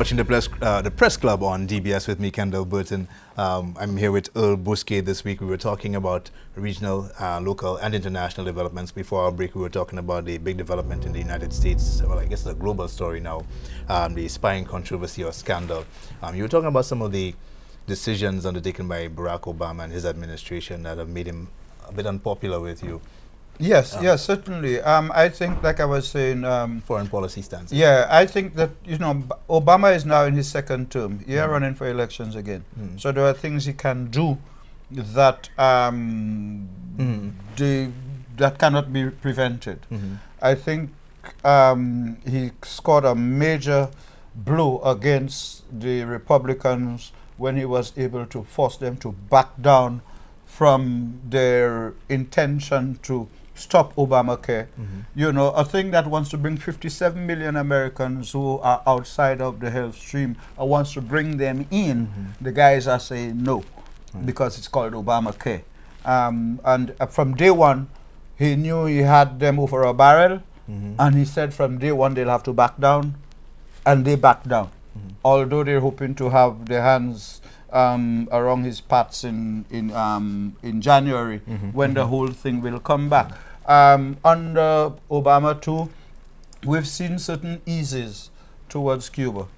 watching the press club on DBS with me, Kendall Burton. I'm here with Earl Bousquet this week. We were talking about regional, local, and international developments. Before our break, we were talking about the big development in the United States. Well, I guess it's a global story now, the spying controversy or scandal. You were talking about some of the decisions undertaken by Barack Obama and his administration that have made him a bit unpopular with you. Yes, yes, certainly. I think, like I was saying, foreign policy stance. Yeah, I think that, you know, Obama is now in his second term. He's running for elections again. So there are things he can do that that cannot be prevented. I think he scored a major blow against the Republicans when he was able to force them to back down from their intention to stop Obamacare. You know, a thing that wants to bring 57 million Americans who are outside of the health stream and wants to bring them in, the guys are saying no, because it's called Obamacare. And from day one, he knew he had them over a barrel, and he said from day one they'll have to back down, and they backed down. Although they're hoping to have their hands around his parts in January, when the whole thing will come back. Under Obama too, we've seen certain eases towards Cuba.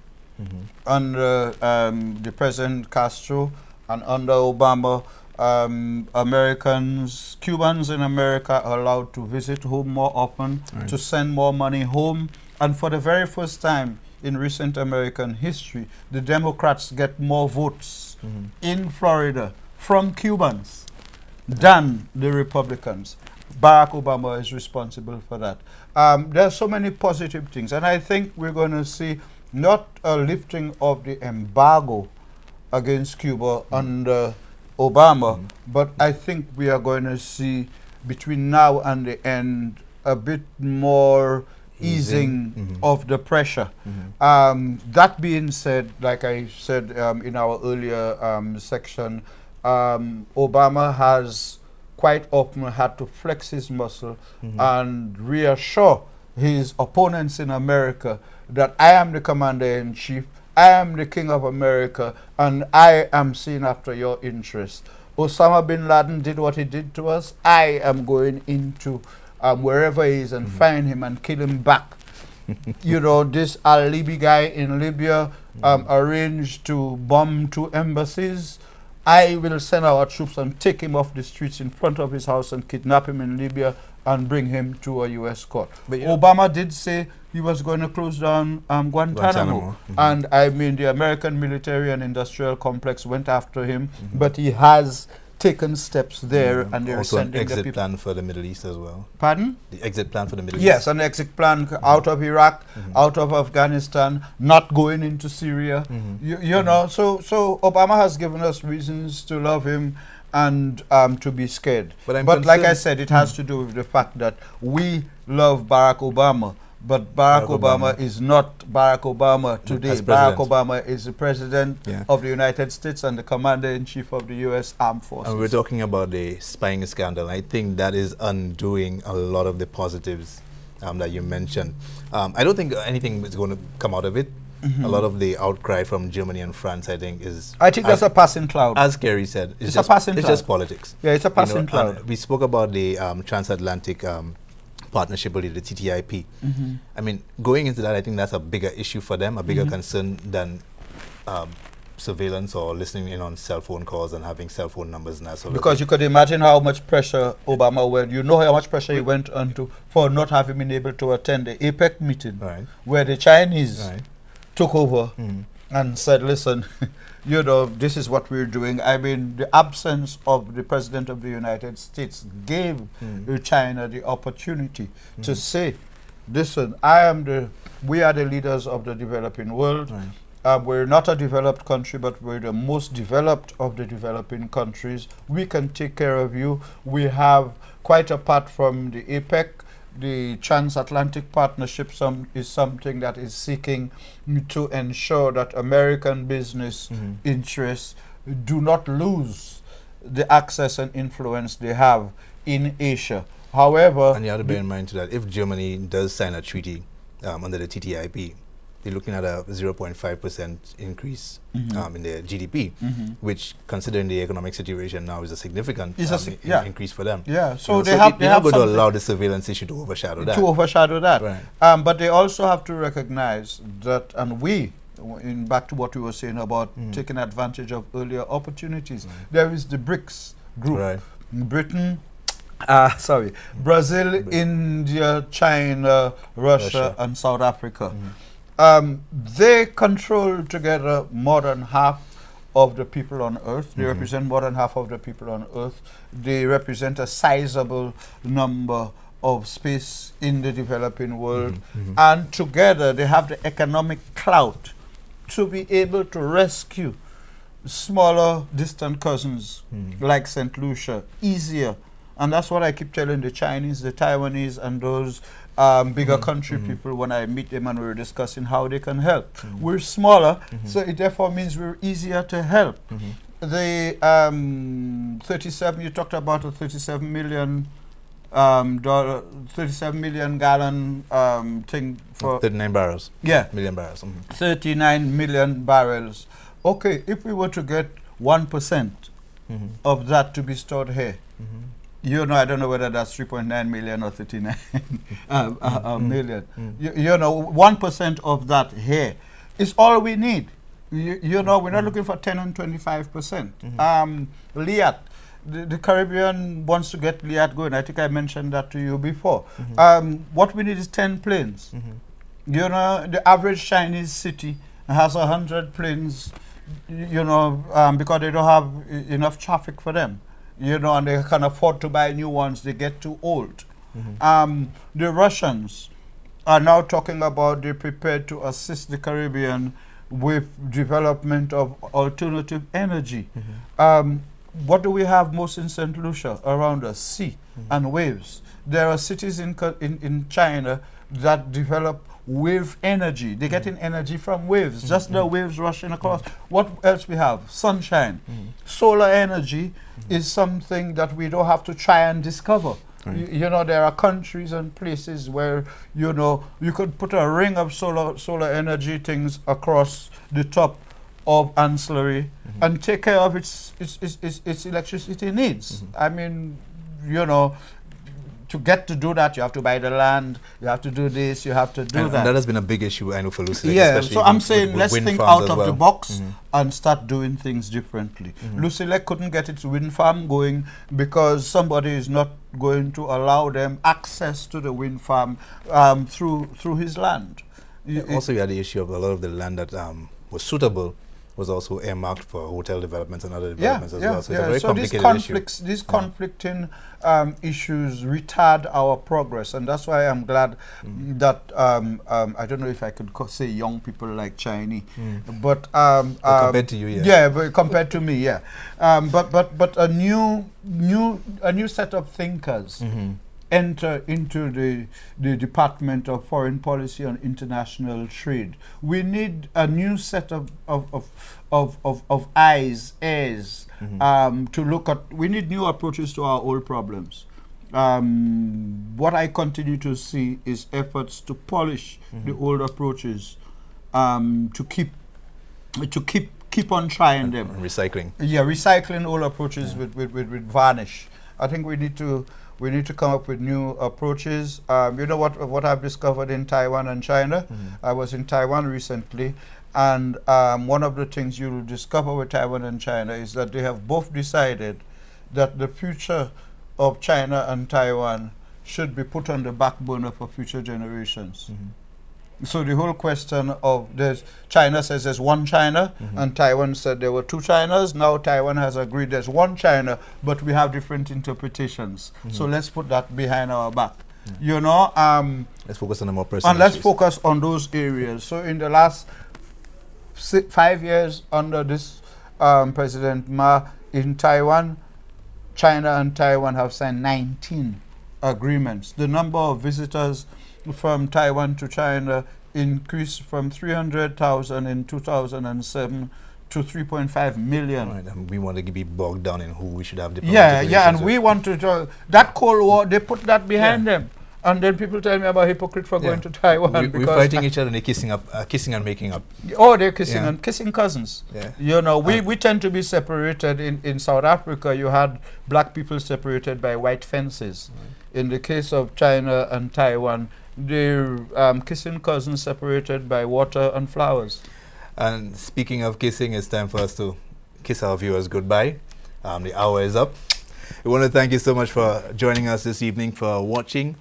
Under the President Castro and under Obama, Cubans in America are allowed to visit home more often, to send more money home, and for the very first time in recent American history, the Democrats get more votes in Florida from Cubans than the Republicans. Barack Obama is responsible for that. There are so many positive things, and I think we're going to see not a lifting of the embargo against Cuba under Obama, but I think we are going to see between now and the end a bit more easing of the pressure. That being said, like I said in our earlier section, Obama has quite often had to flex his muscle and reassure his opponents in America that I am the commander-in-chief, I am the king of America, and I am seeing after your interests. Osama bin Laden did what he did to us. I am going into wherever he is and find him and kill him back. You know, this Al-Libi guy in Libya arranged to bomb 2 embassies. I will send our troops and take him off the streets in front of his house and kidnap him in Libya and bring him to a U.S. court. But Obama did say he was going to close down Guantanamo. And I mean, the American military and industrial complex went after him, but he has taken steps there, and they're also sending an exit the plan for the Middle East as well. Pardon? The exit plan for the Middle East. Yes, an exit plan out of Iraq, out of Afghanistan, not going into Syria. You know, so Obama has given us reasons to love him and to be scared. But like I said, it has to do with the fact that we love Barack Obama, but Barack Obama is not Barack Obama today. Barack Obama is the president of the United States and the commander-in-chief of the U.S. Armed Forces. And we're talking about the spying scandal. I think that is undoing a lot of the positives that you mentioned. I don't think anything is going to come out of it. A lot of the outcry from Germany and France, I think, is... I think that's a passing cloud. As Kerry said, it's a passing cloud. It's just politics. Yeah, it's a passing cloud. We spoke about the transatlantic partnership, the TTIP. I mean, going into that, I think that's a bigger issue for them, a bigger concern than surveillance or listening in on cell phone calls and having cell phone numbers and that sort of thing. Because you could imagine how much pressure Obama went, you know how much pressure he went onto for not having been able to attend the APEC meeting, where the Chinese took over and said, listen, you know, this is what we're doing. I mean, the absence of the President of the United States gave China the opportunity to say, listen, we are the leaders of the developing world. We're not a developed country, but we're the most developed of the developing countries. We can take care of you. We have, quite apart from the APEC, the transatlantic partnership is something that is seeking to ensure that American business interests do not lose the access and influence they have in Asia. However, and you have to bear in mind that if Germany does sign a treaty under the TTIP, you're looking at a 0.5% increase in their GDP, which, considering the economic situation now, is a significant increase for them. Yeah, so they're not going to allow the surveillance issue to overshadow that. Right. But they also have to recognize that, and back to what we were saying about taking advantage of earlier opportunities. There is the BRICS group. Britain, Brazil, India, China, Russia, and South Africa. They control together more than half of the people on Earth. They represent more than half of the people on Earth. They represent a sizable number of space in the developing world. And together they have the economic clout to be able to rescue smaller, distant cousins like St. Lucia easier. And that's what I keep telling the Chinese, the Taiwanese, and those bigger country people when I meet them and we're discussing how they can help. We're smaller, so it therefore means we're easier to help. The 37, you talked about a 37 million gallon thing for 39 barrels. Yeah. Million barrels. 39 million barrels. Okay, if we were to get 1% of that to be stored here, you know, I don't know whether that's 3.9 million or 39 million. You know, 1% of that here is all we need. You know, we're not looking for 10 and 25%. LIAT, the Caribbean wants to get LIAT going. I think I mentioned that to you before. What we need is 10 planes. You know, the average Chinese city has 100 planes, you know, because they don't have enough traffic for them. You know, and they can afford to buy new ones. They get too old. The Russians are now talking about they're prepared to assist the Caribbean with development of alternative energy. What do we have most in St. Lucia around us? Sea and waves. There are cities in China that develop wave energy. They're getting energy from waves, just the waves rushing across. What else we have? Sunshine. Solar energy is something that we don't have to try and discover. You know, there are countries and places where, you know, you could put a ring of solar energy things across the top of ancillary and take care of its electricity needs. I mean, you know, to get to do that, you have to buy the land, you have to do this, you have to do that. And that has been a big issue, I know, for Lucy. Yeah, so I'm saying let's think out of the box and start doing things differently. Lucilec couldn't get its wind farm going because somebody is not going to allow them access to the wind farm through his land. Also, you had the issue of a lot of the land that was suitable was also earmarked for hotel developments and other developments as well. So it's a very complicated issue. These conflicting issues retard our progress, and that's why I'm glad that I don't know if I could say young people like Chinese, but compared to you, but compared to me, but a new set of thinkers enter into the Department of Foreign Policy and International Trade. We need a new set of eyes, ears, to look at. We need new approaches to our old problems. What I continue to see is efforts to polish the old approaches, to keep on trying them. Recycling. Yeah, recycling old approaches with varnish. I think we need to come up with new approaches. You know what I've discovered in Taiwan and China? I was in Taiwan recently, and one of the things you'll discover with Taiwan and China is that they have both decided that the future of China and Taiwan should be put on the back burner for future generations. So the whole question of China says there's one China, and Taiwan said there were two Chinas. Now Taiwan has agreed there's one China, but we have different interpretations. So let's put that behind our back. You know, let's focus on the more personal and let's issues. focus on those areas. So in the last 5 years under this President Ma in Taiwan, China and Taiwan have signed 19 agreements. The number of visitors from Taiwan to China increased from 300,000 in 2007 to 3.5 million. Right, and we want to be bogged down in who we should have diplomatic relations and we want to that Cold War, they put that behind them. And then people tell me I'm a hypocrite for going to Taiwan. We're fighting each other and they're kissing and making up. Oh, they're kissing and kissing cousins. Yeah. You know, we tend to be separated. In South Africa, you had black people separated by white fences. Right. In the case of China and Taiwan, they're kissing cousins separated by water and flowers. And speaking of kissing, it's time for us to kiss our viewers goodbye. The hour is up. We want to thank you so much for joining us this evening, for watching.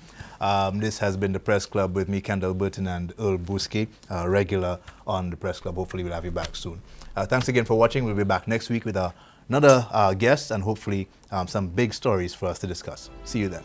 This has been the Press Club with me, Kendall Burton, and Earl Bousquet, regular on the Press Club. Hopefully we'll have you back soon. Thanks again for watching. We'll be back next week with another guest and hopefully some big stories for us to discuss. See you then.